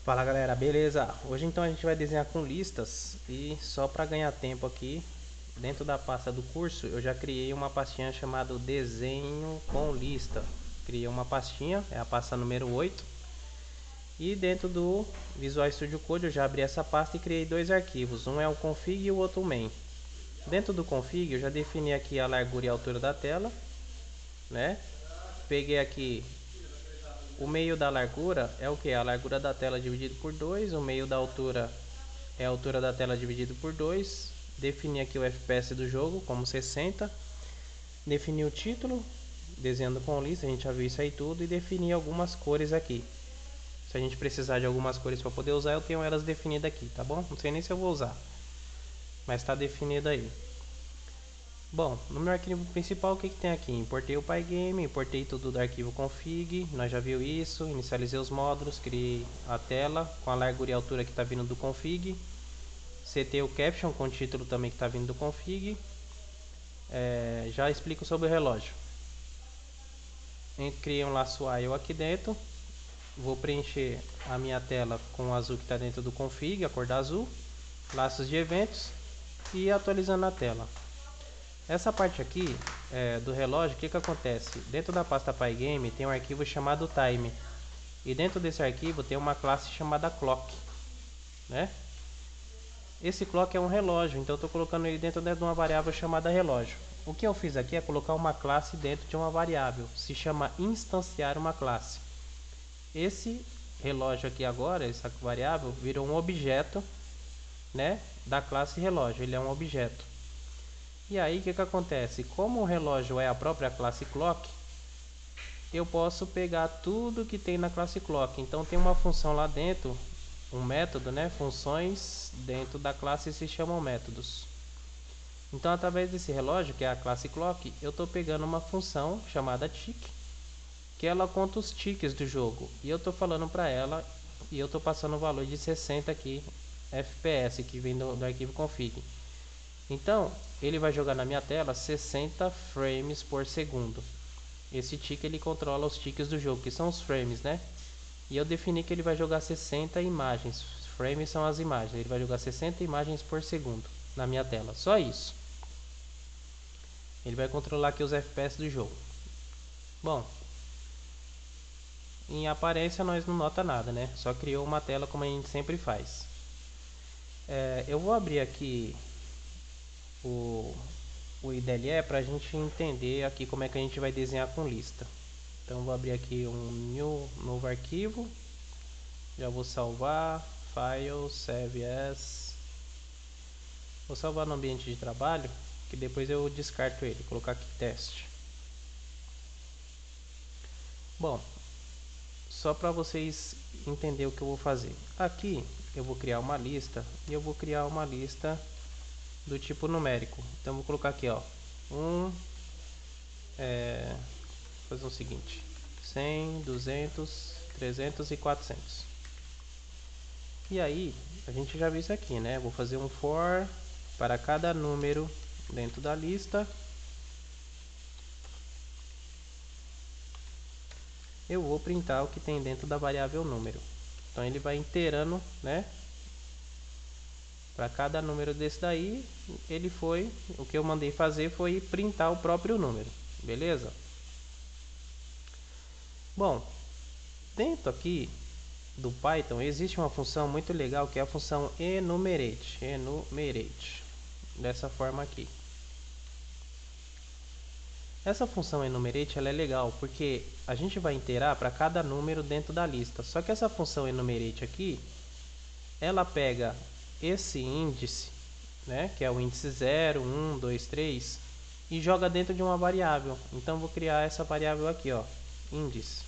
Fala galera, beleza? Hoje então a gente vai desenhar com listas e só para ganhar tempo aqui, dentro da pasta do curso eu já criei uma pastinha chamada desenho com lista. Criei uma pastinha, é a pasta número 8, e dentro do Visual Studio Code eu já abri essa pasta e criei dois arquivos, um é o config e o outro o main. Dentro do config eu já defini aqui a largura e a altura da tela, né? Peguei aqui o meio da largura é o que? A largura da tela dividido por 2. O meio da altura é a altura da tela dividido por 2. Defini aqui o FPS do jogo como 60. Defini o título, desenhando com lista, a gente já viu isso aí tudo. E defini algumas cores aqui. Se a gente precisar de algumas cores para poder usar, eu tenho elas definidas aqui, tá bom? Não sei nem se eu vou usar, mas está definido aí. Bom, no meu arquivo principal, o que tem aqui? Importei o Pygame, importei tudo do arquivo config, nós já viu isso, inicializei os módulos, criei a tela com a largura e altura que está vindo do config, setei o caption com o título também que está vindo do config. Já explico sobre o relógio. Criei um laço while aqui dentro, vou preencher a minha tela com o azul que está dentro do config, a cor da azul, laços de eventos e atualizando a tela. Essa parte aqui do relógio, o que acontece? Dentro da pasta Pygame tem um arquivo chamado time. E dentro desse arquivo tem uma classe chamada clock, né? Esse clock é um relógio, então eu estou colocando ele dentro de uma variável chamada relógio. O que eu fiz aqui é colocar uma classe dentro de uma variável. Se chama instanciar uma classe. Esse relógio aqui agora, essa variável, virou um objeto, né, da classe relógio. Ele é um objeto. E aí o que acontece? Como o relógio é a própria classe clock, eu posso pegar tudo que tem na classe clock. Então tem uma função lá dentro, um método, né? Funções dentro da classe se chamam métodos. Então através desse relógio, que é a classe clock, eu estou pegando uma função chamada tick, que ela conta os ticks do jogo. E eu estou falando para ela, e eu estou passando o valor de 60 aqui, FPS, que vem do arquivo config. Então, ele vai jogar na minha tela 60 frames por segundo. Esse tick ele controla os ticks do jogo, que são os frames, né? E eu defini que ele vai jogar 60 imagens. Frames são as imagens. Ele vai jogar 60 imagens por segundo na minha tela. Só isso. Ele vai controlar aqui os FPS do jogo. Bom, em aparência nós não nota nada, né? Só criou uma tela como a gente sempre faz. Eu vou abrir aqui o IDLE para a gente entender aqui como é que a gente vai desenhar com lista. Então vou abrir aqui um novo arquivo, já vou salvar, file, save as, vou salvar no ambiente de trabalho, que depois eu descarto ele, colocar aqui teste. Bom, só para vocês entenderem o que eu vou fazer. Aqui eu vou criar uma lista, e eu vou criar uma lista do tipo numérico. Então vou colocar aqui, ó, fazer o seguinte: 100, 200, 300 e 400. E aí a gente já viu isso aqui, né? Vou fazer um for para cada número dentro da lista. Eu vou printar o que tem dentro da variável número. Então ele vai inteirando, né? Para cada número desse daí, o que eu mandei fazer foi printar o próprio número, beleza? Bom, dentro aqui do Python existe uma função muito legal que é a função enumerate, dessa forma aqui. Essa função enumerate ela é legal porque a gente vai inteirar para cada número dentro da lista. Só que essa função enumerate aqui, ela pega esse índice, né, que é o índice 0, 1, 2, 3, e joga dentro de uma variável. Então vou criar essa variável aqui, ó, índice.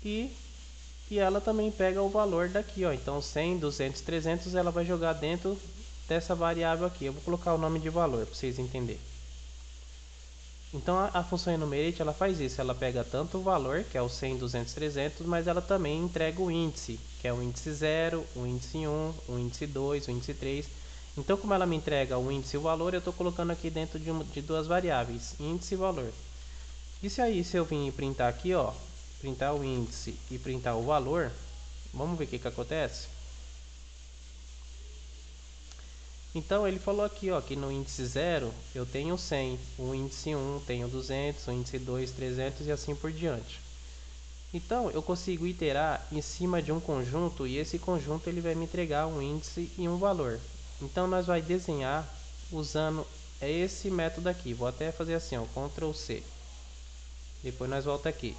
E ela também pega o valor daqui, ó. Então 100, 200, 300 ela vai jogar dentro dessa variável aqui. Eu vou colocar o nome de valor para vocês entenderem. Então a função enumerate ela faz isso, ela pega tanto o valor, que é o 100, 200, 300, mas ela também entrega o índice, que é o índice 0, o índice 1, o índice 2, o índice 3. Então como ela me entrega o índice e o valor, eu estou colocando aqui dentro de duas variáveis, índice e valor. E se eu vir printar aqui, ó, printar o índice e printar o valor, vamos ver o que acontece? Então ele falou aqui, ó, que no índice 0 eu tenho 100, o índice 1 tenho 200, o índice 2 300 e assim por diante. Então eu consigo iterar em cima de um conjunto e esse conjunto ele vai me entregar um índice e um valor. Então nós vai desenhar usando esse método aqui. Vou até fazer assim, ó, Ctrl C. Depois nós volta aqui.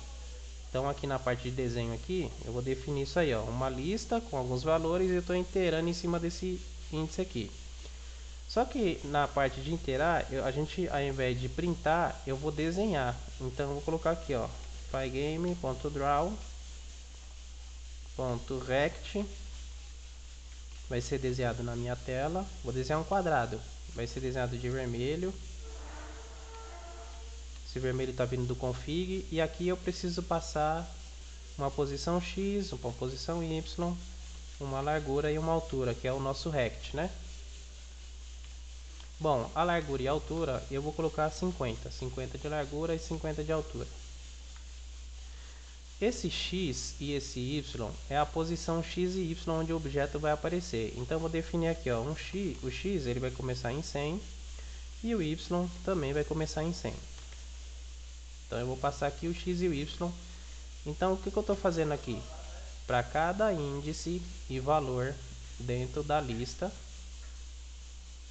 Então aqui na parte de desenho aqui, eu vou definir isso aí, ó, uma lista com alguns valores e eu estou iterando em cima desse índice aqui. Só que na parte de iterar, a gente ao invés de printar, eu vou desenhar. Então eu vou colocar aqui, ó, pygame.draw.rect vai ser desenhado na minha tela. Vou desenhar um quadrado, vai ser desenhado de vermelho. Esse vermelho está vindo do config e aqui eu preciso passar uma posição X, uma posição Y, uma largura e uma altura, que é o nosso rect, né? Bom, a largura e a altura eu vou colocar 50 de largura e 50 de altura. Esse X e esse Y é a posição X e Y onde o objeto vai aparecer. Então eu vou definir aqui, ó, o X ele vai começar em 100 e o Y também vai começar em 100. Então eu vou passar aqui o X e o Y. Então o que eu estou fazendo aqui? Para cada índice e valor dentro da lista,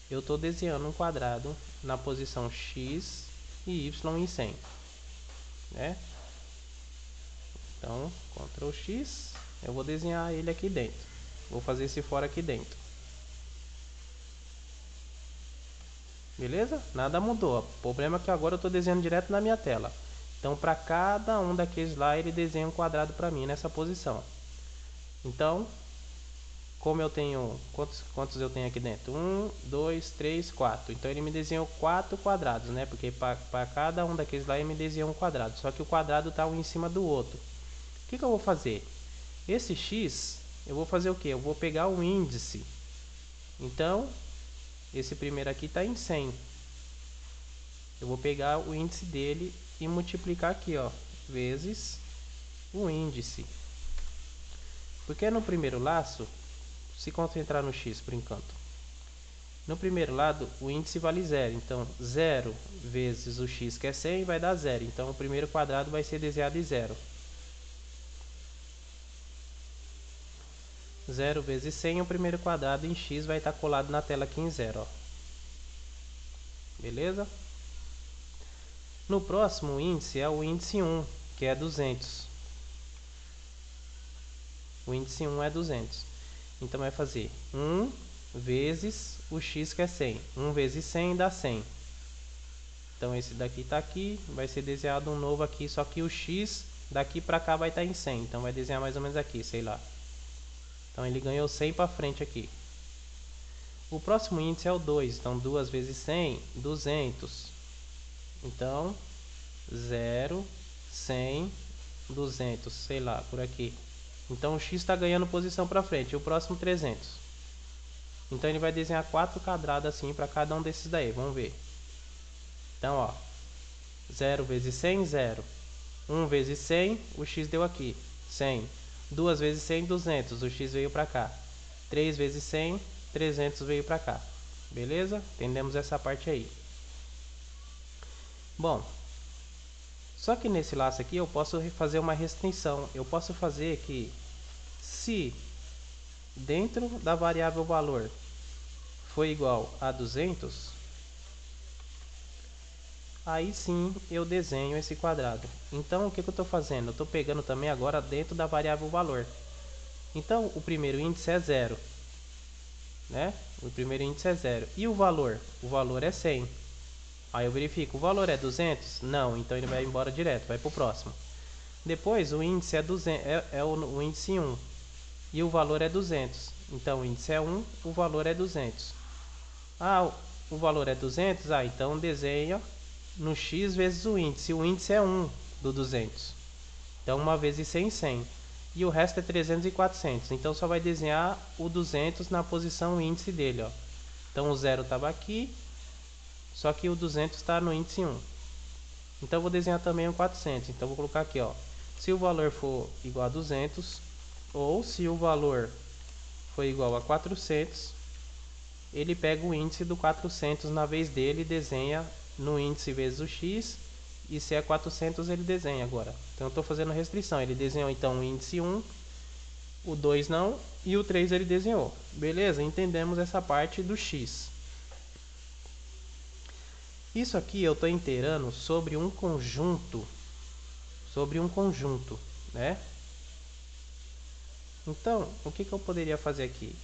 eu estou desenhando um quadrado na posição X e Y em 100, né? Então, Ctrl X, eu vou desenhar ele aqui dentro. Vou fazer esse fora aqui dentro. Beleza? Nada mudou. O problema é que agora eu estou desenhando direto na minha tela. Então, para cada um daqueles lá, ele desenha um quadrado para mim nessa posição. Então, como eu tenho... Quantos eu tenho aqui dentro? 1, 2, 3, 4. Então, ele me desenhou 4 quadrados, né? Porque para cada um daqueles lá, ele me desenhou um quadrado. Só que o quadrado está um em cima do outro. O que eu vou fazer? Esse X, eu vou fazer o que? Eu vou pegar o índice. Então, esse primeiro aqui está em 100. Eu vou pegar o índice dele e multiplicar aqui, ó, vezes o índice. Porque no primeiro laço, se concentrar no X por enquanto. No primeiro lado, o índice vale 0. Então, 0 vezes o X, que é 100, vai dar 0. Então, o primeiro quadrado vai ser desenhado em 0. 0 vezes 100, o primeiro quadrado em X vai estar colado na tela aqui em 0. Ó. Beleza? No próximo índice é o índice 1, que é 200. O índice 1 é 200. Então vai fazer 1 vezes o X, que é 100. 1 vezes 100 dá 100. Então esse daqui está aqui, vai ser desenhado um novo aqui, só que o X daqui para cá vai estar em 100. Então vai desenhar mais ou menos aqui, sei lá. Então ele ganhou 100 para frente aqui. O próximo índice é o 2. Então 2 vezes 100, 200. Então 0, 100, 200, sei lá, por aqui. Então o X está ganhando posição para frente. E o próximo 300. Então ele vai desenhar 4 quadrados assim para cada um desses daí. Vamos ver. Então, ó. 0 vezes 100, 0. 1 vezes 100, o X deu aqui. 100. 2 vezes 100, 200. O X veio para cá. 3 vezes 100, 300 veio para cá. Beleza? Entendemos essa parte aí. Bom. Só que nesse laço aqui eu posso fazer uma restrição. Eu posso fazer que se dentro da variável valor for igual a 200, aí sim eu desenho esse quadrado. Então o que eu estou fazendo? Eu estou pegando também agora dentro da variável valor. Então o primeiro índice é 0. Né? O primeiro índice é 0. E o valor? O valor é 100. Aí eu verifico, o valor é 200? Não, então ele vai embora direto, vai para o próximo. Depois o índice é 200, o índice 1. E o valor é 200. Então o índice é 1, o valor é 200. Ah, o valor é 200? Ah, então desenha no X vezes o índice. O índice é 1 do 200. Então 1 vezes 100, 100. E o resto é 300 e 400. Então só vai desenhar o 200 na posição índice dele. Ó. Então o 0 estava aqui. Só que o 200 está no índice 1. Então eu vou desenhar também o 400. Então eu vou colocar aqui, ó, Se o valor for igual a 200, ou se o valor for igual a 400, ele pega o índice do 400 na vez dele e desenha no índice vezes o x, e se é 400 ele desenha agora. Então eu estou fazendo restrição, ele desenhou então o índice 1, o 2 não, e o 3 ele desenhou. Beleza? Entendemos essa parte do x. Isso aqui eu estou inteirando sobre um conjunto, né? Então, o que eu poderia fazer aqui?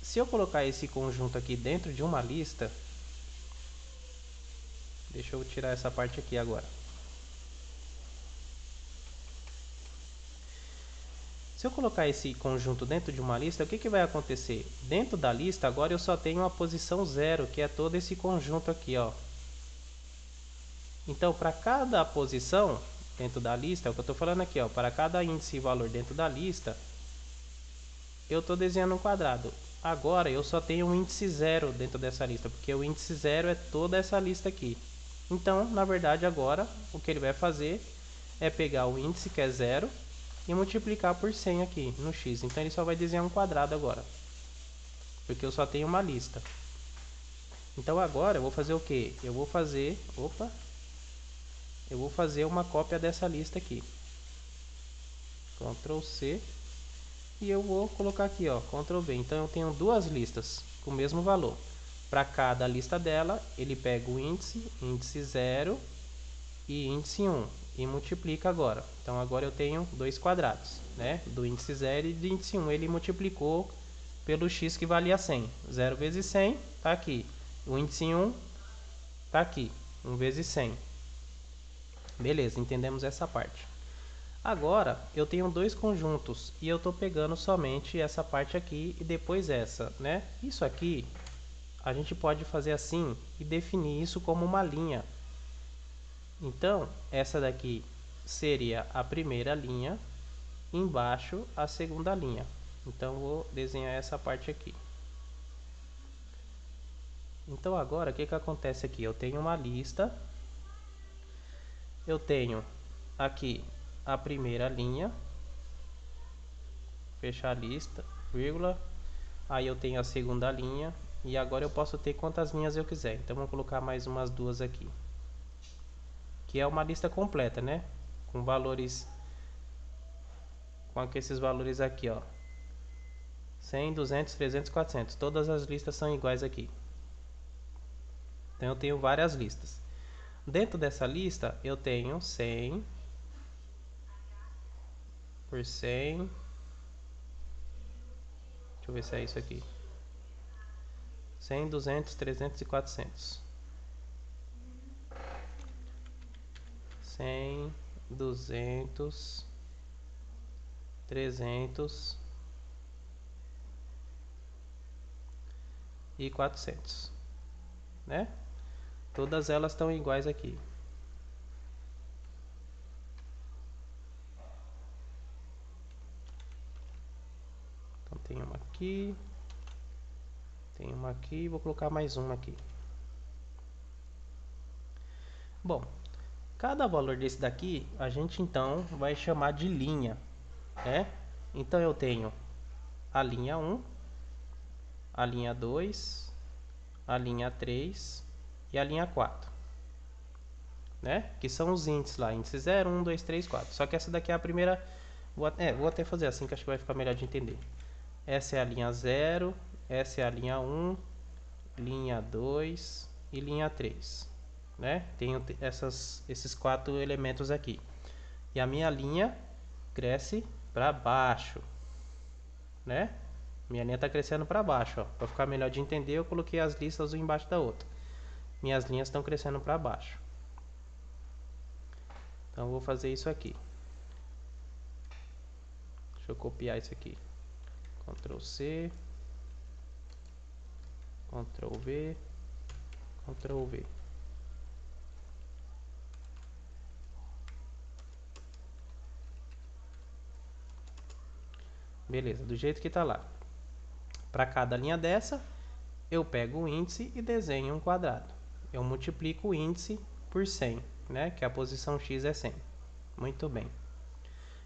Se eu colocar esse conjunto aqui dentro de uma lista, deixa eu tirar essa parte aqui agora. Se eu colocar esse conjunto dentro de uma lista, o que vai acontecer? Dentro da lista, agora eu só tenho a posição 0, que é todo esse conjunto aqui, ó. Então, para cada posição dentro da lista, é o que eu estou falando aqui, ó, para cada índice e valor dentro da lista, eu estou desenhando um quadrado. Agora, eu só tenho um índice 0 dentro dessa lista, porque o índice 0 é toda essa lista aqui. Então, na verdade, agora, o que ele vai fazer é pegar o índice, que é 0, e multiplicar por 100 aqui no x. Então, ele só vai desenhar um quadrado agora, porque eu só tenho uma lista. Então, agora, eu vou fazer o quê? Eu vou fazer uma cópia dessa lista aqui. Ctrl C. E eu vou colocar aqui, ó, Ctrl V. Então eu tenho duas listas com o mesmo valor. Para cada lista dela, ele pega o índice, índice 0 e índice 1 e multiplica agora. Então agora eu tenho dois quadrados, né? Do índice 0 e do índice 1. Ele multiplicou pelo x que valia 100. 0 vezes 100 está aqui. O índice 1 está aqui. 1 vezes 100. Beleza, entendemos essa parte. Agora, eu tenho dois conjuntos e eu estou pegando somente essa parte aqui e depois essa, né? Isso aqui, a gente pode fazer assim e definir isso como uma linha. Então, essa daqui seria a primeira linha, embaixo a segunda linha. Então, vou desenhar essa parte aqui. Então, agora, o que acontece aqui? Eu tenho uma lista, eu tenho aqui a primeira linha, fechar a lista, vírgula, aí eu tenho a segunda linha, e agora eu posso ter quantas linhas eu quiser. Então vou colocar mais umas duas aqui, que é uma lista completa, né? Com valores, com esses valores aqui, ó, 100, 200, 300, 400, todas as listas são iguais aqui. Então eu tenho várias listas. Dentro dessa lista eu tenho 100 por 100. Deixa eu ver se é isso aqui. 100, 200, 300 e 400. 100, 200, 300 e 400, né? Todas elas estão iguais aqui. Então tem uma aqui, tem uma aqui, vou colocar mais uma aqui. Bom, cada valor desse daqui a gente então vai chamar de linha, né? Então eu tenho a linha 1, a linha 2, a linha 3 e a linha 4, né? Que são os índices lá, índice 0, 1, 2, 3, 4. Só que essa daqui é a primeira, vou até fazer assim que acho que vai ficar melhor de entender. Essa é a linha 0, essa é a linha 1, linha 2 e linha 3, né? Tenho esses quatro elementos aqui. E a minha linha cresce para baixo, né? Minha linha está crescendo para baixo, ó. Para ficar melhor de entender, eu coloquei as listas uma embaixo da outra. Minhas linhas estão crescendo para baixo. Então, eu vou fazer isso aqui. Deixa eu copiar isso aqui. Ctrl C, Ctrl V, Ctrl V. Beleza, do jeito que está lá. Para cada linha dessa, eu pego o índice e desenho um quadrado. Eu multiplico o índice por 100, né? Que a posição x é 100. Muito bem.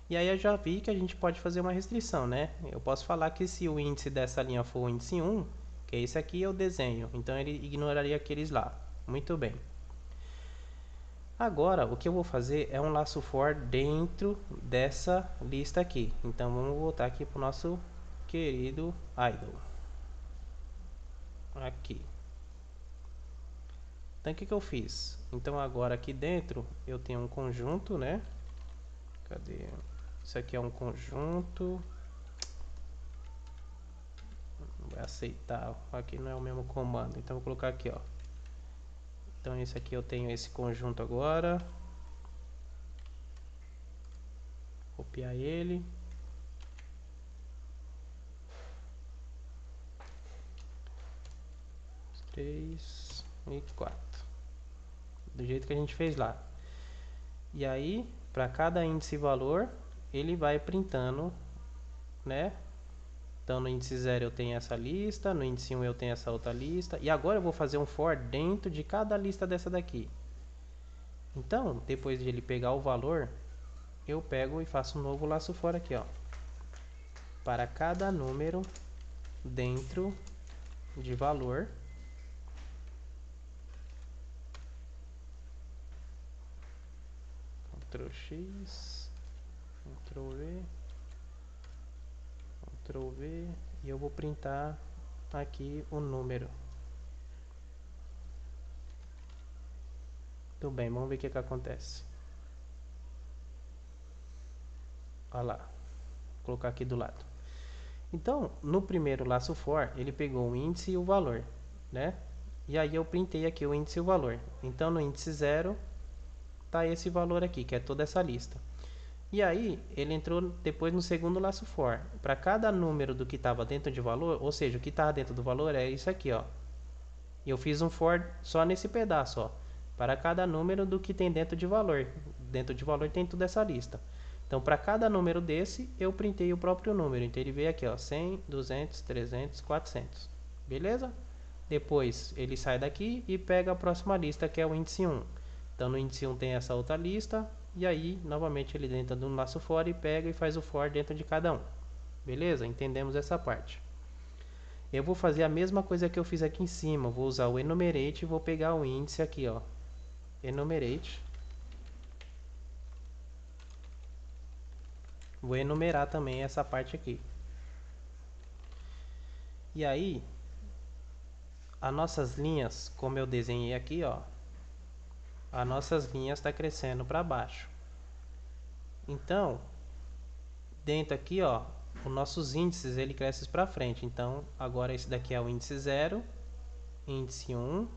E aí eu já vi que a gente pode fazer uma restrição, né? Eu posso falar que se o índice dessa linha for o índice 1, que é esse aqui, eu desenho. Então ele ignoraria aqueles lá. Muito bem. Agora, o que eu vou fazer é um laço for dentro dessa lista aqui. Então vamos voltar aqui para o nosso querido idle. Aqui. Então o que eu fiz? Então agora aqui dentro eu tenho um conjunto, né? Cadê? Isso aqui é um conjunto. Não vai aceitar. Aqui não é o mesmo comando. Então vou colocar aqui, ó. Então esse aqui eu tenho esse conjunto agora. Copiar ele. Três e 4. Do jeito que a gente fez lá. E aí, para cada índice e valor, ele vai printando, né? Então no índice 0 eu tenho essa lista, no índice 1 eu tenho essa outra lista. E agora eu vou fazer um for dentro de cada lista dessa daqui. Então, depois de ele pegar o valor, eu pego e faço um novo laço for aqui, ó. Para cada número dentro de valor. Ctrl X, Ctrl V, Ctrl V, e eu vou printar aqui o número. Tudo bem, vamos ver o que acontece. Olha lá, vou colocar aqui do lado. Então, no primeiro laço for, ele pegou o índice e o valor, né? E aí eu printei aqui o índice e o valor. Então, no índice 0, tá esse valor aqui, que é toda essa lista. E aí, ele entrou depois no segundo laço for. Para cada número do que estava dentro de valor, ou seja, o que estava dentro do valor é isso aqui, ó. E eu fiz um for só nesse pedaço, ó. Para cada número do que tem dentro de valor. Dentro de valor tem toda essa lista. Então, para cada número desse, eu printei o próprio número. Então, ele veio aqui, ó, 100, 200, 300, 400. Beleza? Depois, ele sai daqui e pega a próxima lista, que é o índice 1. Então, no índice 1 tem essa outra lista. E aí, novamente, ele entra no laço for e pega e faz o for dentro de cada um. Beleza? Entendemos essa parte. Eu vou fazer a mesma coisa que eu fiz aqui em cima. Vou usar o enumerate e vou pegar o índice aqui, ó. Enumerate. Vou enumerar também essa parte aqui. E aí, as nossas linhas, como eu desenhei aqui, ó, as nossas linhas estão crescendo para baixo. Então, dentro aqui, ó, os nossos índices ele cresce para frente. Então, agora esse daqui é o índice 0, índice 1,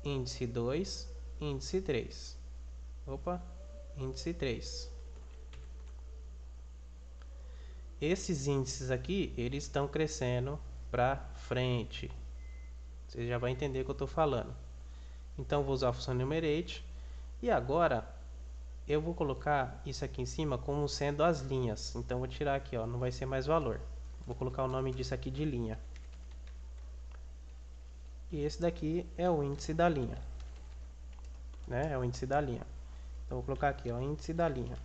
índice 2, índice 3. Opa, índice 3. Esses índices aqui, eles estão crescendo para frente. Você já vai entender o que eu estou falando. Então, vou usar a função enumerate. E agora, eu vou colocar isso aqui em cima como sendo as linhas. Então, vou tirar aqui, ó, não vai ser mais valor. Vou colocar o nome disso aqui de linha. E esse daqui é o índice da linha. Né? É o índice da linha. Então, vou colocar aqui, ó, índice da linha.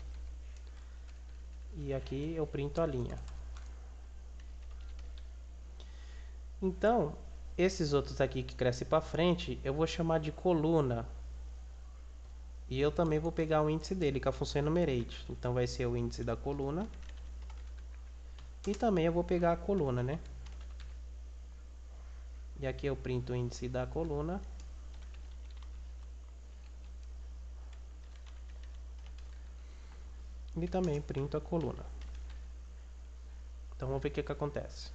E aqui eu printo a linha. Então, esses outros aqui que crescem para frente, eu vou chamar de coluna. E eu também vou pegar o índice dele, com a função enumerate. Então, vai ser o índice da coluna. E também eu vou pegar a coluna, né? E aqui eu printo o índice da coluna. E também printo a coluna. Então, vamos ver o que acontece.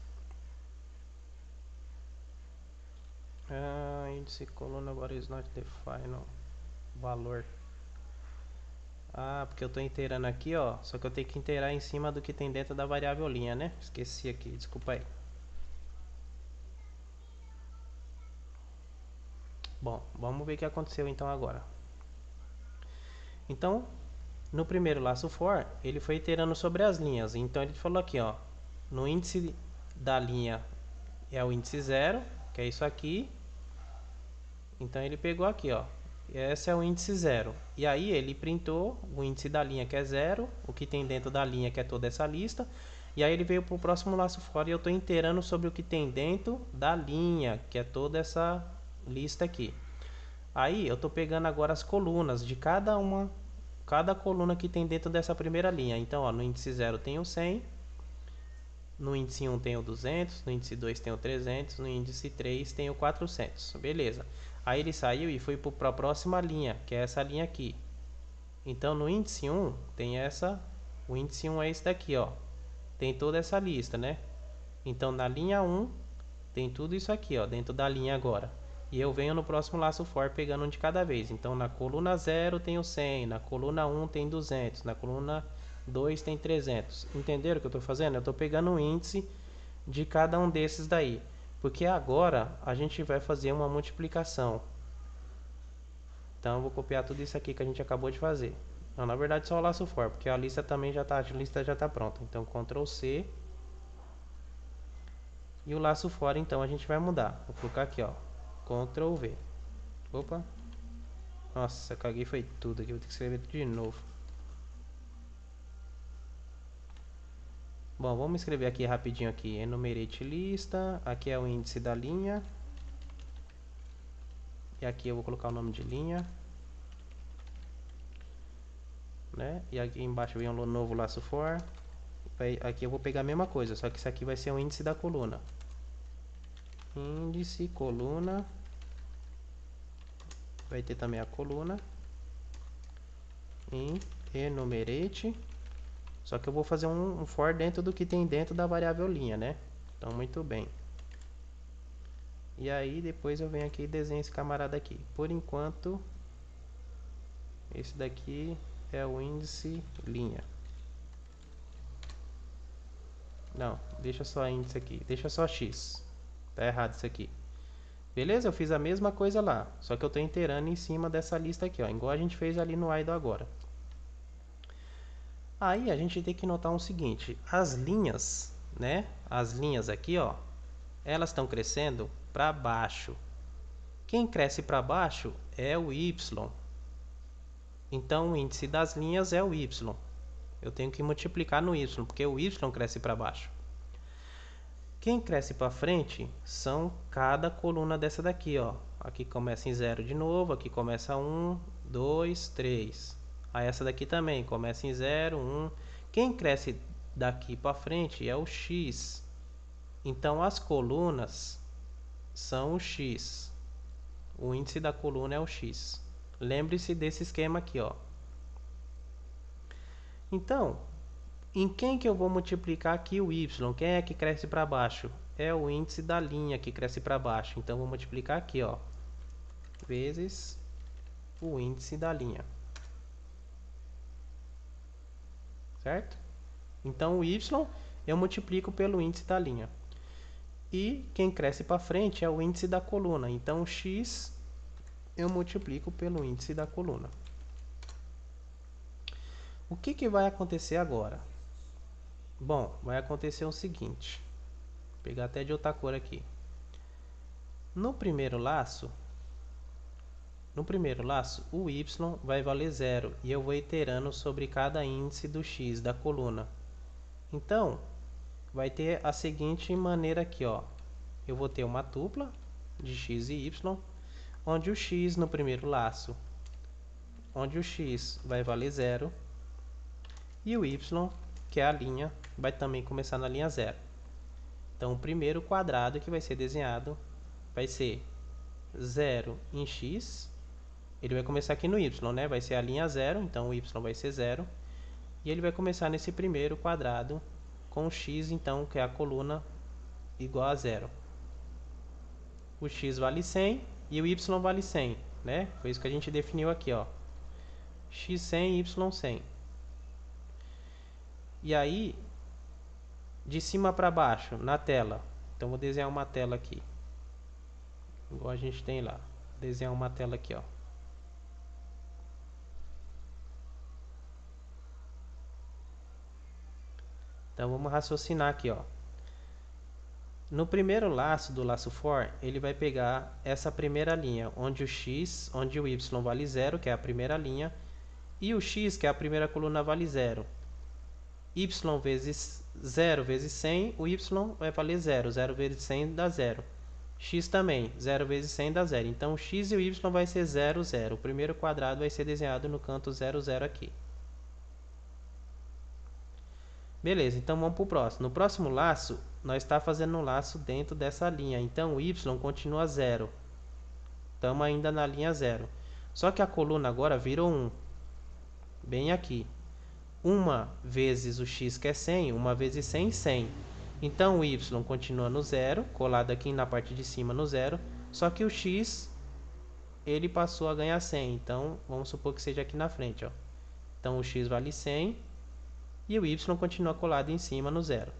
Índice coluna agora is not the final valor. Porque eu estou inteirando aqui, ó. Só que eu tenho que inteirar em cima do que tem dentro da variável linha, né? Esqueci aqui, desculpa aí. Bom, vamos ver o que aconteceu então agora. Então, no primeiro laço for, ele foi iterando sobre as linhas. Então, ele falou aqui, ó. No índice da linha é o índice 0, que é isso aqui. Então, ele pegou aqui, ó. Esse é o índice 0. E aí ele printou o índice da linha que é 0, o que tem dentro da linha que é toda essa lista. E aí ele veio para o próximo laço fora e eu estou inteirando sobre o que tem dentro da linha, que é toda essa lista aqui. Aí eu estou pegando agora as colunas de cada coluna que tem dentro dessa primeira linha. Então, ó, no índice 0 tem o 100, no índice 1 tem o 200, no índice 2 tem o 300, no índice 3 tem o 400. Beleza. Aí ele saiu e foi para a próxima linha, que é essa linha aqui. Então, no índice 1 tem essa, o índice 1 é esse daqui, ó. Tem toda essa lista, né? Então, na linha 1 tem tudo isso aqui, ó, dentro da linha agora. E eu venho no próximo laço for pegando um de cada vez. Então, na coluna 0 tem o 100, na coluna 1 tem 200, na coluna 2 tem 300. Entenderam o que eu estou fazendo? Eu estou pegando o índice de cada um desses daí. Porque agora a gente vai fazer uma multiplicação. Então, eu vou copiar tudo isso aqui que a gente acabou de fazer. Não, na verdade, só o laço for, porque a lista também já está, a lista já está pronta. Então, Ctrl C. E o laço fora, então, a gente vai mudar. Vou colocar aqui, ó. Ctrl V. Opa. Nossa, caguei foi tudo aqui. Vou ter que escrever tudo de novo. Bom, vamos escrever aqui rapidinho aqui. Enumerate lista. Aqui é o índice da linha. E aqui eu vou colocar o nome de linha. Né? E aqui embaixo vem um novo laço for. Aqui eu vou pegar a mesma coisa, só que isso aqui vai ser o índice da coluna. Índice, coluna. Vai ter também a coluna. Em enumerate. Só que eu vou fazer um for dentro do que tem dentro da variável linha, né? Então, muito bem. E aí, depois eu venho aqui e desenho esse camarada aqui. Por enquanto, esse daqui é o índice linha. Não, deixa só índice aqui. Deixa só x. Tá errado isso aqui. Beleza? Eu fiz a mesma coisa lá. Só que eu estou inteirando em cima dessa lista aqui, ó. Igual a gente fez ali no idle agora. Aí a gente tem que notar o seguinte. As linhas, né? As linhas aqui, ó. Elas estão crescendo para baixo. Quem cresce para baixo é o y. Então o índice das linhas é o y. Eu tenho que multiplicar no y, porque o y cresce para baixo. Quem cresce para frente são cada coluna dessa daqui, ó. Aqui começa em 0 de novo, aqui começa 1, 2, 3. Aí essa daqui também começa em 0, 1. Quem cresce daqui para frente é o x. Então as colunas são o x. O índice da coluna é o x. Lembre-se desse esquema aqui, ó. Então, em quem que eu vou multiplicar aqui o y? Quem é que cresce para baixo? É o índice da linha que cresce para baixo. Então, vou multiplicar aqui, ó, vezes o índice da linha. Certo? Então, o y eu multiplico pelo índice da linha. E quem cresce para frente é o índice da coluna. Então, o x eu multiplico pelo índice da coluna. O que vai acontecer agora? Bom, vai acontecer o seguinte. Vou pegar até de outra cor aqui. No primeiro laço, o y vai valer 0 e eu vou iterando sobre cada índice do x da coluna. Então, vai ter a seguinte maneira aqui, ó. Eu vou ter uma tupla de x e y, onde o x no primeiro laço, onde o x vai valer 0 e o y, que é a linha, vai também começar na linha 0. Então, o primeiro quadrado que vai ser desenhado vai ser 0 em x. Ele vai começar aqui no y, né? Vai ser a linha 0, então o y vai ser 0. E ele vai começar nesse primeiro quadrado com o x, então, que é a coluna, igual a 0. O x vale 100 e o y vale 100, né? Foi isso que a gente definiu aqui, ó. x 100, y 100. E aí, de cima para baixo, na tela. Então, vou desenhar uma tela aqui. Igual a gente tem lá. Vou desenhar uma tela aqui, ó. Então, vamos raciocinar aqui, ó. No primeiro laço do laço for, ele vai pegar essa primeira linha, onde o y vale 0, que é a primeira linha, e o x, que é a primeira coluna, vale 0. Y vezes 0 vezes 100, o y vai valer 0. 0 vezes 100 dá 0. X também, 0 vezes 100 dá 0. Então, o x e o y vai ser 0, 0. O primeiro quadrado vai ser desenhado no canto 0, 0 aqui. Beleza, então vamos para o próximo. No próximo laço, nós está fazendo um laço dentro dessa linha. Então, o y continua 0. Estamos ainda na linha 0. Só que a coluna agora virou 1. Bem aqui. 1 vezes o x, que é 100. 1 vezes 100, 100. Então, o y continua no 0, colado aqui na parte de cima no 0. Só que o x, ele passou a ganhar 100. Então, vamos supor que seja aqui na frente. Ó. Então, o x vale 100. E o y continua colado em cima no 0.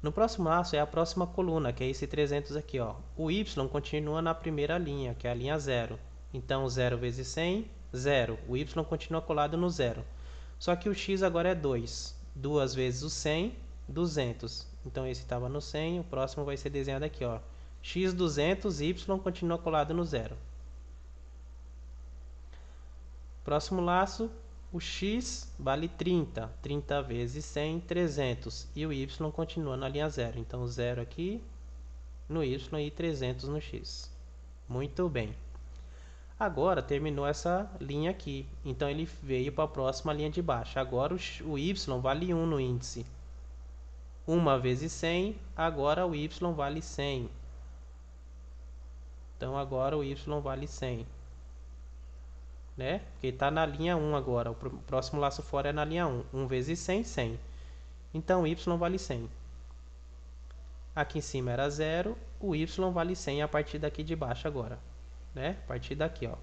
No próximo laço é a próxima coluna, que é esse 300 aqui. Ó. O y continua na primeira linha, que é a linha 0. Então, 0 vezes 100, 0. O y continua colado no 0. Só que o x agora é 2. 2 vezes o 100, 200. Então, esse estava no 100, o próximo vai ser desenhado aqui. Ó. x 200, y continua colado no 0. Próximo laço, o x vale 30. 30 vezes 100, 300. E o y continua na linha 0. Então, 0 aqui no y e 300 no x. Muito bem. Agora, terminou essa linha aqui. Então, ele veio para a próxima linha de baixo. Agora, o y vale 1 no índice. 1 vezes 100, agora o y vale 100. Então, agora o y vale 100. Né? Porque está na linha 1 agora. O próximo laço fora é na linha 1. 1 vezes 100, 100. Então, y vale 100. Aqui em cima era 0. O y vale 100 a partir daqui de baixo agora. Né? A partir daqui, ó.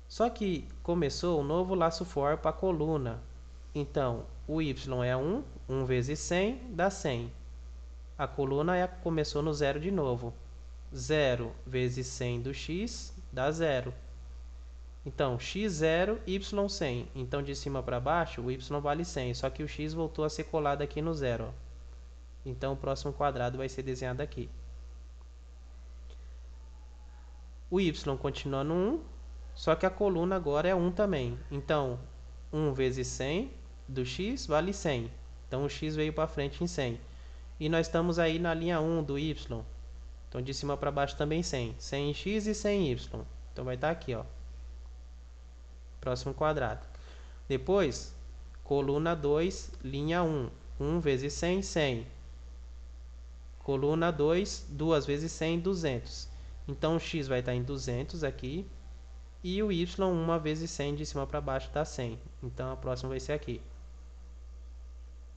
Só que começou um novo laço for para a coluna. Então, o y é 1. 1 vezes 100 dá 100. A coluna começou no 0 de novo. 0 vezes 100 do x dá 0. Então, x0, y100. Então, de cima para baixo, o y vale 100. Só que o x voltou a ser colado aqui no 0. Ó. Então, o próximo quadrado vai ser desenhado aqui. O y continua no 1, só que a coluna agora é 1 também. Então, 1 vezes 100 do x vale 100. Então, o x veio para frente em 100. E nós estamos aí na linha 1 do y. Então, de cima para baixo também 100. 100 em x e 100 em y. Então, vai estar aqui, ó. Próximo quadrado. Depois, coluna 2, linha 1. 1 vezes 100, 100. Coluna 2, 2 vezes 100, 200. Então, o x vai estar em 200 aqui. E o y, 1 vezes 100 de cima para baixo dá 100. Então, a próxima vai ser aqui.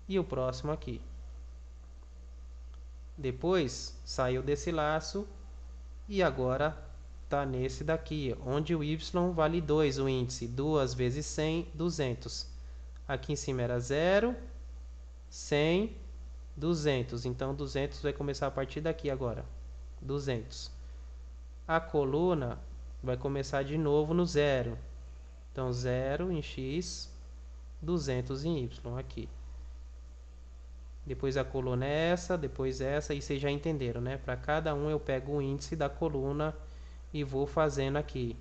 E o próximo aqui. Depois, saiu desse laço. E agora está nesse daqui, onde o y vale 2, o índice. 2 vezes 100, 200. Aqui em cima era 0, 100, 200. Então, 200 vai começar a partir daqui agora. 200. A coluna vai começar de novo no 0. Então, 0 em x, 200 em y aqui. Depois a coluna é essa, depois essa, e vocês já entenderam, né? Para cada um eu pego o índice da coluna e vou fazendo aqui.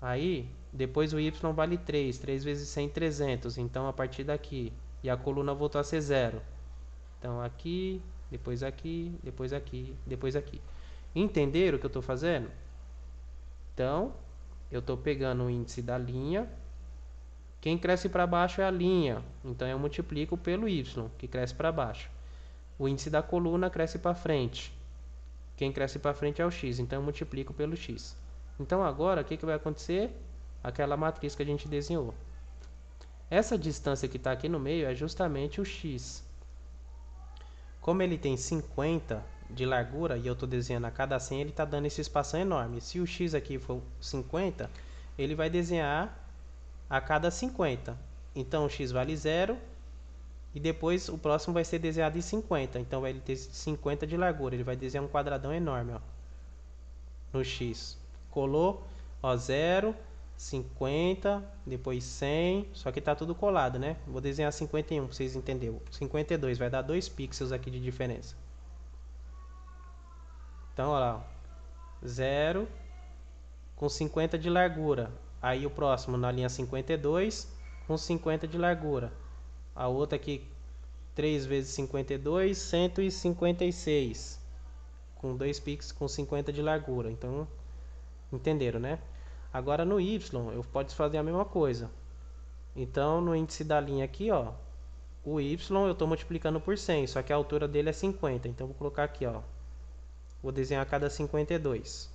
Aí, depois o y vale 3. 3 vezes 100, 300. Então, a partir daqui. E a coluna voltou a ser 0. Então, aqui, depois aqui, depois aqui, depois aqui. Entenderam o que eu estou fazendo? Então, eu estou pegando o índice da linha. Quem cresce para baixo é a linha. Então, eu multiplico pelo y, que cresce para baixo. O índice da coluna cresce para frente. Quem cresce para frente é o x. Então, eu multiplico pelo x. Então, agora, o que vai acontecer? Aquela matriz que a gente desenhou. Essa distância que está aqui no meio é justamente o x. Como ele tem 50 de largura e eu estou desenhando a cada 100, ele está dando esse espaço enorme. Se o x aqui for 50, ele vai desenhar a cada 50. Então, o x vale 0 e depois o próximo vai ser desenhado em 50. Então, vai ter 50 de largura. Ele vai desenhar um quadradão enorme, ó, no x. Colou, ó, 0, 50, depois 100, só que tá tudo colado, né? Vou desenhar 51 para vocês entenderem. 52 vai dar 2 pixels aqui de diferença. Então, olha lá, 0 com 50 de largura. Aí o próximo na linha 52 com 50 de largura. A outra aqui 3 vezes 52, 156 com 2 pixels com 50 de largura. Então, entenderam, né? Agora no Y eu posso fazer a mesma coisa. Então no índice da linha aqui, ó, o Y eu estou multiplicando por 100, só que a altura dele é 50. Então vou colocar aqui, ó, vou desenhar a cada 52.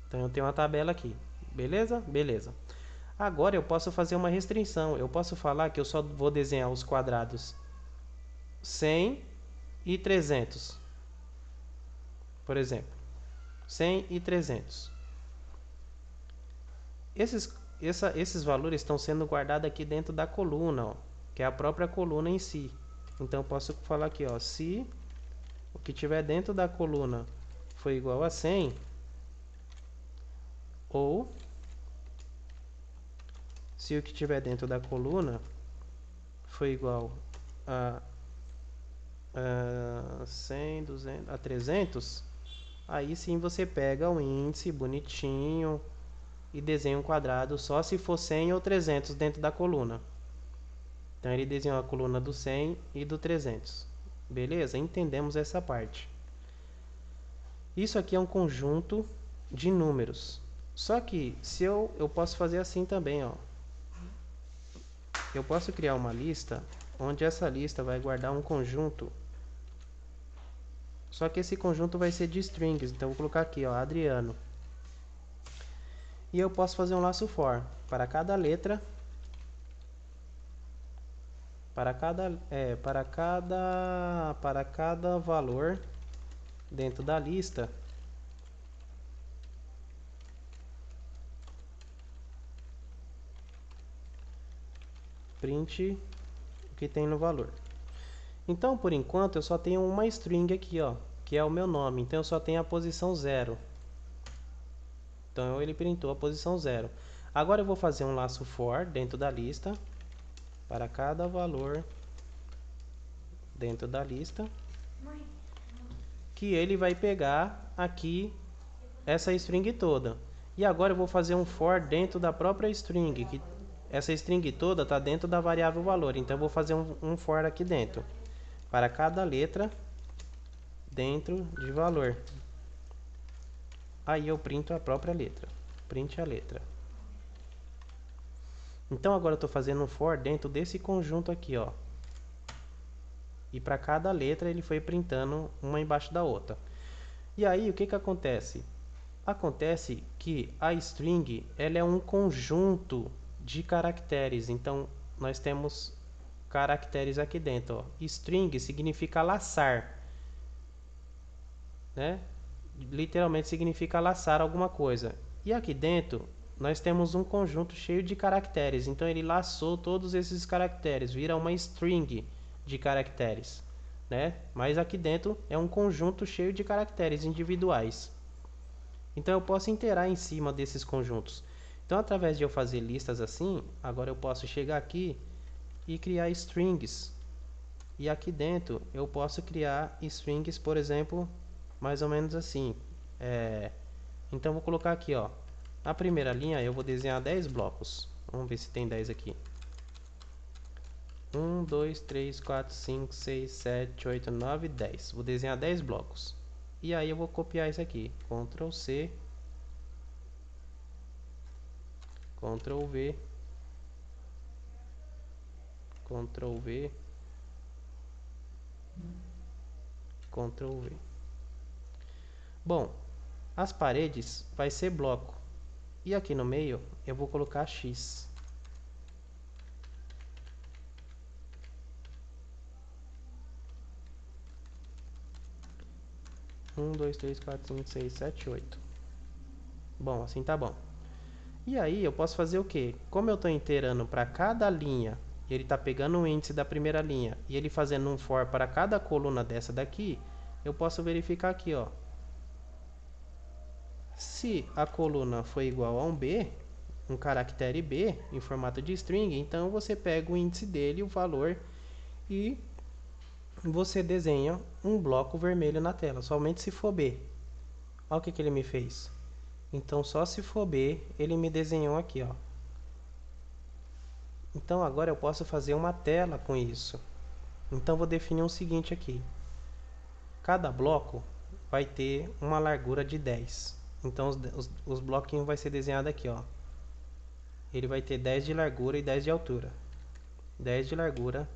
Então eu tenho uma tabela aqui, beleza? Beleza. Agora eu posso fazer uma restrição. Eu posso falar que eu só vou desenhar os quadrados 100 e 300. Por exemplo, 100 e 300. Esses valores estão sendo guardados aqui dentro da coluna, ó, que é a própria coluna em si. Então eu posso falar aqui, ó, se o que tiver dentro da coluna for igual a 100, ou se o que tiver dentro da coluna for igual a 100, 200, a 300, aí sim você pega o índice bonitinho e desenha um quadrado só se for 100 ou 300 dentro da coluna. Então ele desenhou a coluna do 100 e do 300. Beleza? Entendemos essa parte. Isso aqui é um conjunto de números. Só que se eu posso fazer assim também, ó. Eu posso criar uma lista onde essa lista vai guardar um conjunto. Só que esse conjunto vai ser de strings. Então eu vou colocar aqui, ó, Adriano. E eu posso fazer um laço for para cada letra, para cada valor dentro da lista. Print o que tem no valor. Então, por enquanto, eu só tenho uma string aqui, ó, que é o meu nome. Então eu só tenho a posição 0. Então ele printou a posição 0. Agora eu vou fazer um laço for dentro da lista para cada valor dentro da lista, que ele vai pegar aqui essa string toda. E agora eu vou fazer um for dentro da própria string, que essa string toda está dentro da variável valor. Então eu vou fazer um for aqui dentro para cada letra dentro de valor. Aí eu printo a própria letra. Print a letra. Então agora eu estou fazendo um for dentro desse conjunto aqui, ó. E para cada letra ele foi printando uma embaixo da outra. E aí o que acontece? Acontece que a string ela é um conjunto de caracteres. Então nós temos caracteres aqui dentro, ó. String significa laçar, né? Literalmente significa laçar alguma coisa. E aqui dentro nós temos um conjunto cheio de caracteres. Então ele laçou todos esses caracteres, vira uma string de caracteres, né? Mas aqui dentro é um conjunto cheio de caracteres individuais. Então eu posso iterar em cima desses conjuntos. Então através de eu fazer listas assim, agora eu posso chegar aqui e criar strings. E aqui dentro eu posso criar strings, por exemplo, mais ou menos assim. Então vou colocar aqui, ó. Na primeira linha eu vou desenhar 10 blocos. Vamos ver se tem 10 aqui. 1, 2, 3, 4, 5, 6, 7, 8, 9, 10. Vou desenhar 10 blocos. E aí eu vou copiar isso aqui. Ctrl C. Ctrl V. Ctrl V. Ctrl V. Bom, as paredes vai ser bloco. E aqui no meio eu vou colocar X. Um, dois, três, quatro, 5, 6, 7, 8. Bom, assim tá bom. E aí eu posso fazer o quê? Como eu estou inteirando para cada linha, e ele está pegando o índice da primeira linha, e ele fazendo um for para cada coluna dessa daqui, eu posso verificar aqui, ó. Se a coluna for igual a um B, um caractere B em formato de string, então você pega o índice dele, o valor, e você desenha um bloco vermelho na tela, somente se for B. Olha o que ele me fez. Então só se for B, ele me desenhou aqui, ó. Então agora eu posso fazer uma tela com isso. Então vou definir o seguinte aqui. Cada bloco vai ter uma largura de 10. Então os bloquinhos vai ser desenhado aqui, ó. Ele vai ter 10 de largura e 10 de altura. 10 de largura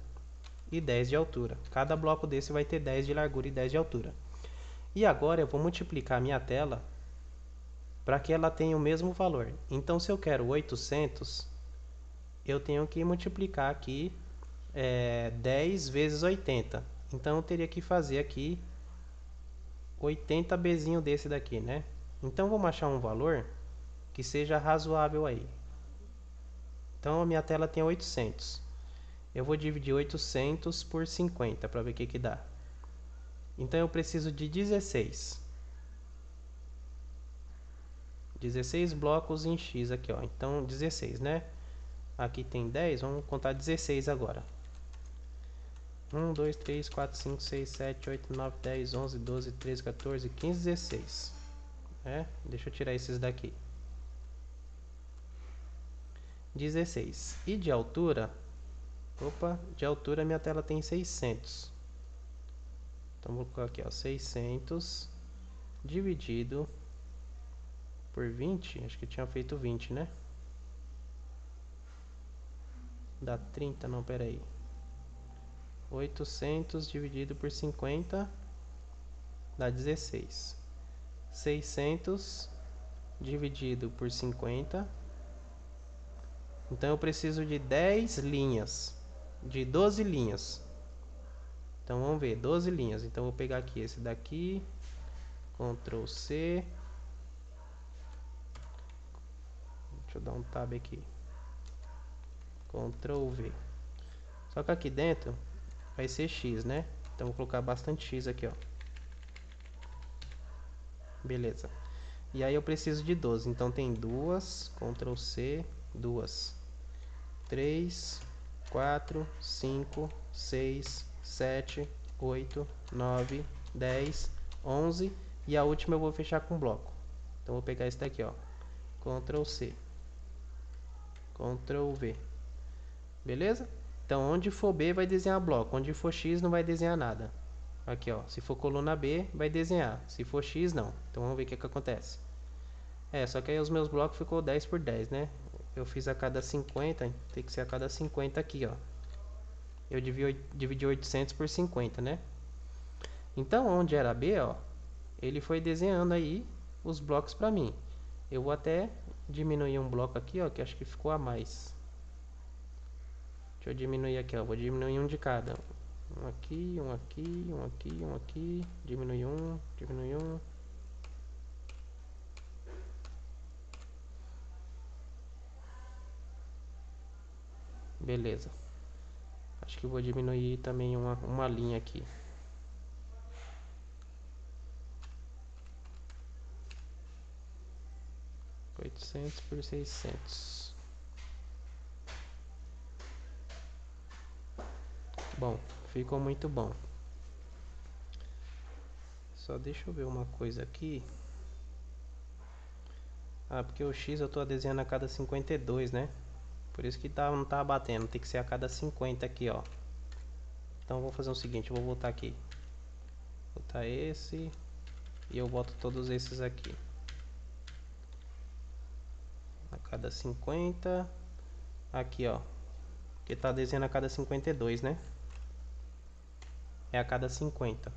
e 10 de altura. Cada bloco desse vai ter 10 de largura e 10 de altura. E agora eu vou multiplicar a minha tela para que ela tenha o mesmo valor. Então se eu quero 800, eu tenho que multiplicar aqui 10 vezes 80. Então eu teria que fazer aqui 80 bezinho desse daqui, né? Então vamos achar um valor que seja razoável aí. Então a minha tela tem 800. Eu vou dividir 800 por 50 para ver o que dá. Então eu preciso de 16. 16 blocos em X aqui, ó. Então 16, né? Aqui tem 10, vamos contar 16 agora. 1, 2, 3, 4, 5, 6, 7, 8, 9, 10, 11, 12, 13, 14, 15, 16. Deixa eu tirar esses daqui. 16. E de altura? Opa, de altura minha tela tem 600. Então vou colocar aqui, ó, 600 dividido por 20. Acho que tinha feito 20, né? Dá 30, não, pera aí. 800 dividido por 50 dá 16. 600 dividido por 50. Então eu preciso de 10 linhas, de 12 linhas. Então vamos ver, 12 linhas. Então eu vou pegar aqui esse daqui, Ctrl C. Deixa eu dar um tab aqui. Ctrl V. Só que aqui dentro vai ser X, né? Então vou colocar bastante X aqui, ó. Beleza. E aí eu preciso de 12. Então tem duas, Ctrl C, 2, 3, 4, 5, 6, 7, 8, 9, 10, 11. E a última eu vou fechar com bloco. Então vou pegar esse daqui, ó. Ctrl C. Ctrl V. Beleza? Então onde for B vai desenhar bloco. Onde for X não vai desenhar nada. Aqui, ó. Se for coluna B, vai desenhar. Se for X, não. Então vamos ver o que acontece. Só que aí os meus blocos ficou 10 por 10, né? Eu fiz a cada 50, tem que ser a cada 50 aqui, ó. Eu dividi 800 por 50, né? Então, onde era B, ó, ele foi desenhando aí os blocos pra mim. Eu vou até diminuir um bloco aqui, ó, que acho que ficou a mais. Deixa eu diminuir aqui, ó. Vou diminuir um de cada. Um aqui, um aqui, um aqui, um aqui. Diminui um, diminui um. Beleza. Acho que vou diminuir também uma linha aqui. $800 por 600. Bom, ficou muito bom. Só deixa eu ver uma coisa aqui. Porque o X eu tô desenhando a cada 52, né? Por isso que não tá batendo. Tem que ser a cada 50 aqui, ó. Então eu vou fazer o seguinte, eu vou voltar aqui. Botar esse. E eu boto todos esses aqui. A cada 50. Aqui, ó. Porque tá desenhando a cada 52, né? É a cada 50.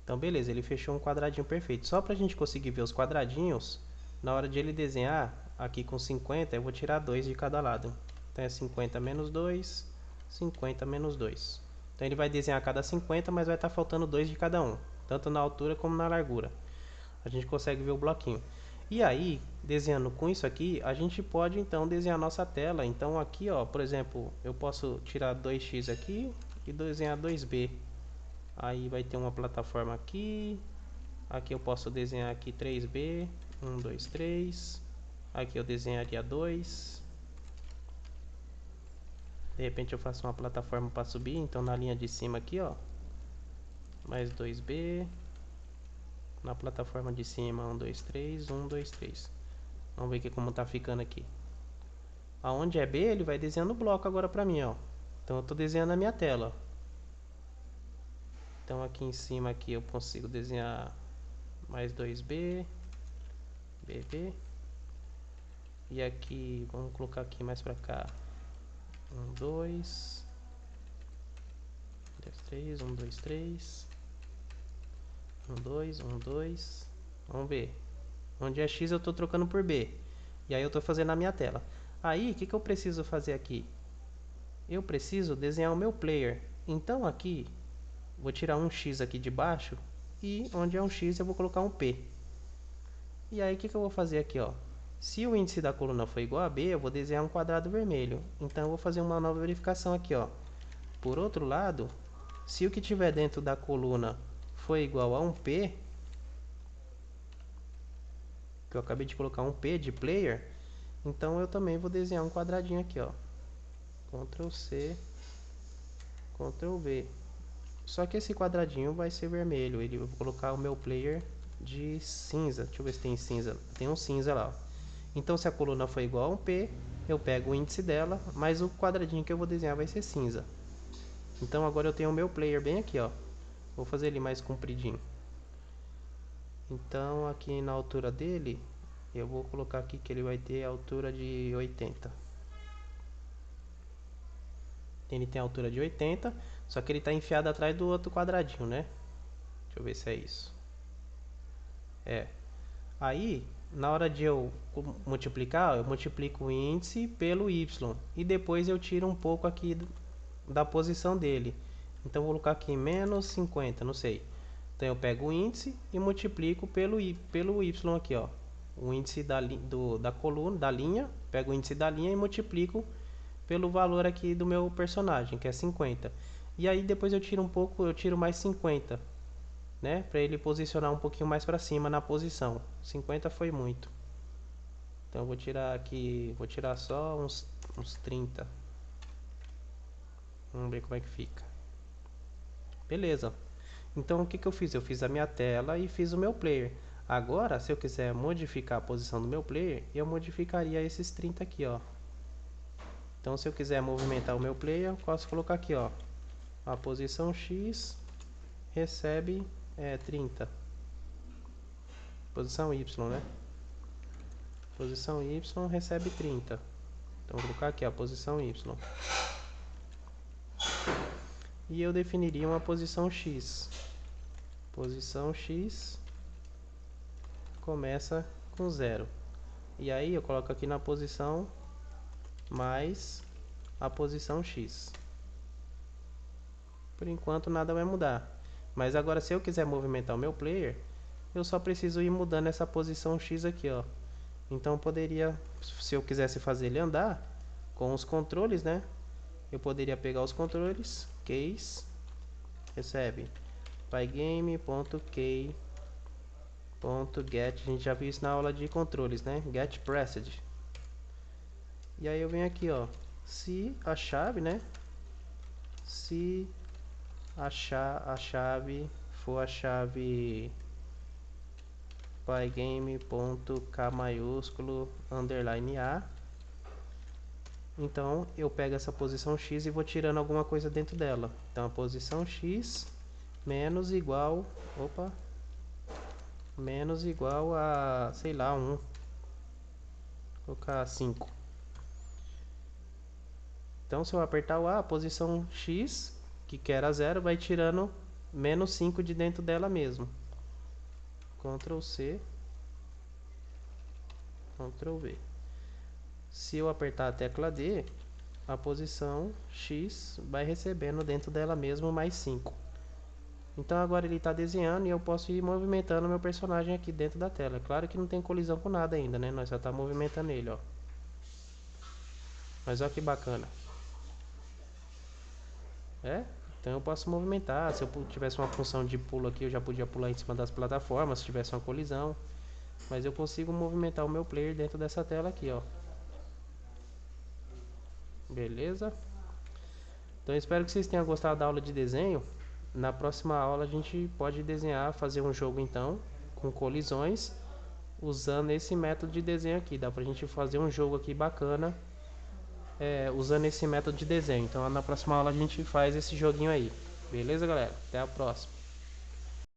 Então beleza, ele fechou um quadradinho perfeito. Só pra gente conseguir ver os quadradinhos, na hora de ele desenhar aqui com 50, eu vou tirar 2 de cada lado. Então é 50 menos 2, 50 menos 2. Então ele vai desenhar a cada 50, mas vai estar faltando 2 de cada um, tanto na altura como na largura. A gente consegue ver o bloquinho. E aí, desenhando com isso aqui, a gente pode então desenhar a nossa tela. Então aqui, ó, por exemplo, eu posso tirar 2x aqui e desenhar 2b. Aí vai ter uma plataforma aqui, Aqui eu posso desenhar aqui 3B, 1, 2, 3. Aqui eu desenharia 2. De repente eu faço uma plataforma para subir, então na linha de cima aqui, ó, mais 2B. Na plataforma de cima, 1, 2, 3, 1, 2, 3. Vamos ver aqui como tá ficando aqui. Aonde é B, ele vai desenhando o bloco agora pra mim, ó. Então eu tô desenhando a minha tela, ó. Então aqui em cima aqui eu consigo desenhar mais 2B, BB. E aqui, vamos colocar aqui mais pra cá. 1, 2, 2, 3, 1, 2, 3. 1, 2, 1, 2. Vamos ver. Onde é X eu tô trocando por B. E aí eu tô fazendo a minha tela. Aí, o que eu preciso fazer aqui? Eu preciso desenhar o meu player. Então aqui, vou tirar um X aqui de baixo. E onde é um X eu vou colocar um P. E aí, o que eu vou fazer aqui, ó? Se o índice da coluna for igual a B, eu vou desenhar um quadrado vermelho. Então eu vou fazer uma nova verificação aqui, ó. Por outro lado, se o que tiver dentro da coluna for igual a um P, que eu acabei de colocar um P de player, então eu também vou desenhar um quadradinho aqui, ó. Ctrl C, Ctrl V. Só que esse quadradinho vai ser vermelho. Eu vou colocar o meu player de cinza. Deixa eu ver se tem cinza. Tem um cinza lá, ó. Então se a coluna for igual a um P, eu pego o índice dela, mas o quadradinho que eu vou desenhar vai ser cinza. Então agora eu tenho o meu player bem aqui, ó. Vou fazer ele mais compridinho. Então aqui na altura dele, eu vou colocar aqui que ele vai ter a altura de 80. Ele tem a altura de 80, só que ele está enfiado atrás do outro quadradinho, né? Deixa eu ver se é isso. É. Aí, na hora de eu multiplicar, eu multiplico o índice pelo y. E depois eu tiro um pouco aqui da posição dele. Então eu vou colocar aqui menos 50, não sei. Então eu pego o índice e multiplico pelo y aqui, ó. O índice da coluna, da linha. Pego o índice da linha e multiplico pelo valor aqui do meu personagem, que é 50. E aí depois eu tiro um pouco, eu tiro mais 50, né? Para ele posicionar um pouquinho mais para cima na posição. 50 foi muito. Então eu vou tirar aqui, vou tirar só uns 30. Vamos ver como é que fica. Beleza. Então o que eu fiz? Eu fiz a minha tela e fiz o meu player. Agora, se eu quiser modificar a posição do meu player, eu modificaria esses 30 aqui, ó. Então se eu quiser movimentar o meu player, eu posso colocar aqui, ó. A posição X recebe 30. Posição Y, né? Posição Y recebe 30. Então vou colocar aqui a posição Y. E eu definiria uma posição X. Posição X começa com 0. E aí eu coloco aqui na posição mais a posição X. Por enquanto nada vai mudar. Mas agora se eu quiser movimentar o meu player, eu só preciso ir mudando essa posição X aqui, ó. Então eu poderia, se eu quisesse fazer ele andar com os controles, né? Eu poderia pegar os controles, case, recebe pygame.key.get, a gente já viu isso na aula de controles, né? Get pressed. E aí eu venho aqui, ó, se a chave, né? Se a chave for a chave pygame.k maiúsculo underline A, então eu pego essa posição X e vou tirando alguma coisa dentro dela. Então a posição X menos igual, menos igual a, sei lá, 1. Vou colocar 5. Então se eu apertar o A, a posição X, que era 0, vai tirando menos 5 de dentro dela mesmo. Ctrl C, Ctrl V. Se eu apertar a tecla D, a posição X vai recebendo dentro dela mesmo mais 5. Então agora ele está desenhando e eu posso ir movimentando meu personagem aqui dentro da tela. Claro que não tem colisão com nada ainda, né? Nós só está movimentando ele, ó. Mas olha que bacana. Então eu posso movimentar. Se eu tivesse uma função de pulo aqui, eu já podia pular em cima das plataformas se tivesse uma colisão. Mas eu consigo movimentar o meu player dentro dessa tela aqui, ó. Beleza? Então eu espero que vocês tenham gostado da aula de desenho. Na próxima aula a gente pode desenhar, fazer um jogo então, com colisões, usando esse método de desenho aqui. Dá pra gente fazer um jogo aqui bacana, usando esse método de desenho. Então na próxima aula a gente faz esse joguinho aí. Beleza, galera? Até a próxima.